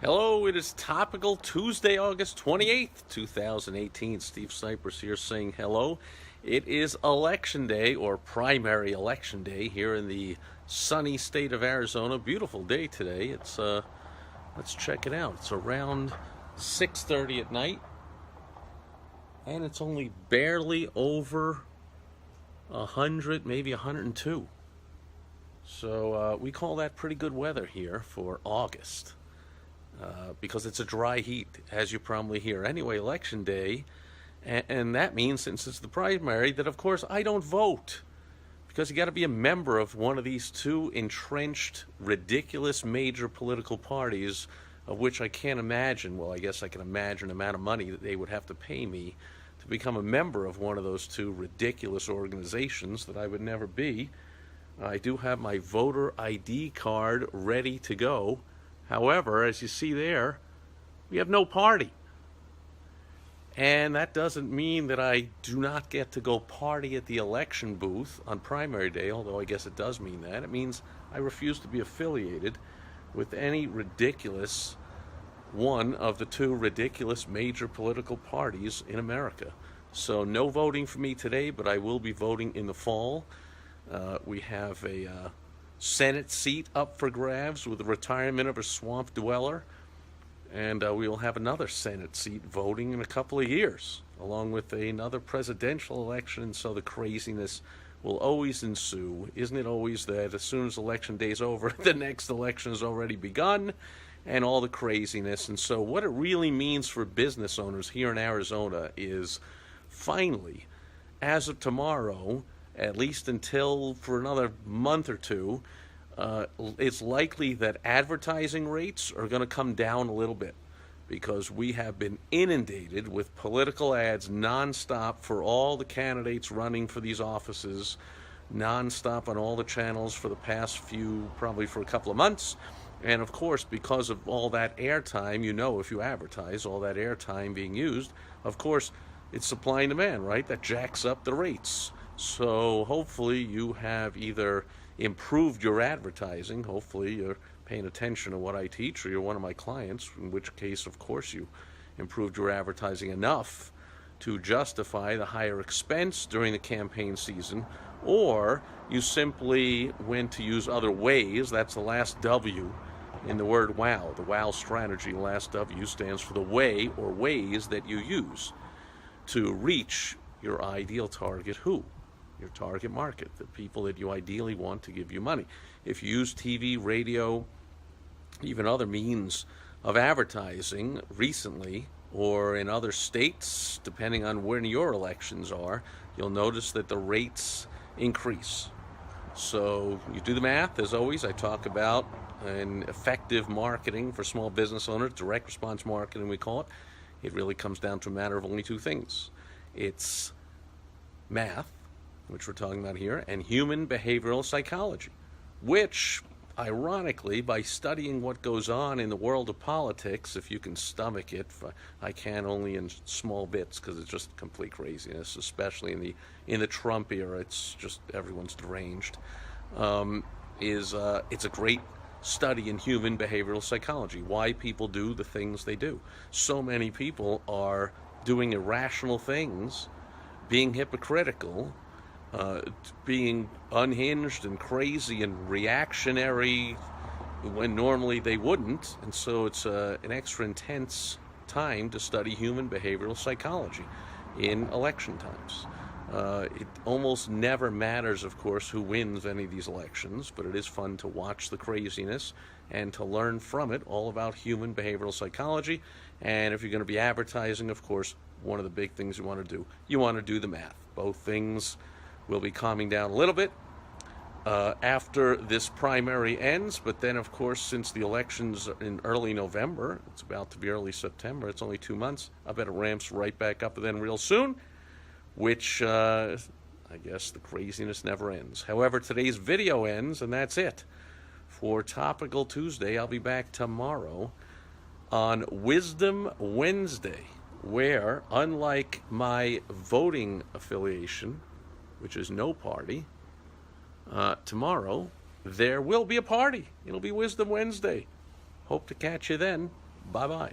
Hello, it is Topical Tuesday, August 28th, 2018. Steve Sipress here saying hello. It is Election Day, or primary election day, here in the sunny state of Arizona. Beautiful day today. Let's check it out. It's around 6:30 at night, and it's only barely over 100, maybe 102. So we call that pretty good weather here for August. Because it's a dry heat, as you probably hear. Anyway, election day, and that means, since it's the primary, that of course I don't vote, because you got to be a member of one of these two entrenched, ridiculous major political parties, of which I can't imagine. Well, I guess I can imagine the amount of money that they would have to pay me to become a member of one of those two ridiculous organizations that I would never be. I do have my voter ID card ready to go. However, as you see there, we have no party. And that doesn't mean that I do not get to go party at the election booth on primary day, although I guess it does mean that. It means I refuse to be affiliated with any ridiculous one of the two ridiculous major political parties in America. So no voting for me today, but I will be voting in the fall. We have a Senate seat up for grabs with the retirement of a swamp dweller, and we will have another Senate seat voting in a couple of years, along with another presidential election. So the craziness will always ensue. Isn't it always that as soon as election day is over, the next election has already begun, and all the craziness? And so what it really means for business owners here in Arizona is, finally, as of tomorrow, at least until for another month or two, it's likely that advertising rates are going to come down a little bit, because we have been inundated with political ads nonstop for all the candidates running for these offices, nonstop on all the channels for the past probably for a couple of months. And of course, because of all that airtime, if you advertise, all that airtime being used, of course, it's supply and demand, right? That jacks up the rates. So hopefully you have either improved your advertising, hopefully you're paying attention to what I teach, or you're one of my clients, in which case, of course, you improved your advertising enough to justify the higher expense during the campaign season, or you simply went to use other ways. That's the last W in the word WOW. The WOW strategy, the last W, stands for the way, or ways, that you use to reach your ideal target. Who? Your target market, the people that you ideally want to give you money. If you use TV, radio, even other means of advertising recently, or in other states, depending on when your elections are, you'll notice that the rates increase. So you do the math. As always, I talk about an effective marketing for small business owners, direct response marketing we call it. It really comes down to a matter of only two things. It's math, which we're talking about here, and human behavioral psychology, which, ironically, by studying what goes on in the world of politics, if you can stomach it, I can only in small bits, because it's just complete craziness, especially in the Trump era. It's just, everyone's deranged. It's a great study in human behavioral psychology, why people do the things they do. So many people are doing irrational things, being hypocritical, being unhinged and crazy and reactionary when normally they wouldn't. And so it's an extra intense time to study human behavioral psychology in election times. It almost never matters, of course, who wins any of these elections, but it is fun to watch the craziness and to learn from it all about human behavioral psychology. And if you're going to be advertising, of course, one of the big things you want to do the math. Both things will be calming down a little bit after this primary ends, but then, of course, since the election's in early November, it's about to be early September, it's only 2 months, I bet it ramps right back up then real soon, which I guess the craziness never ends. However, today's video ends, and that's it for Topical Tuesday. I'll be back tomorrow on Wisdom Wednesday, where, unlike my voting affiliation, which is no party, tomorrow there will be a party. It'll be Wisdom Wednesday. Hope to catch you then. Bye bye.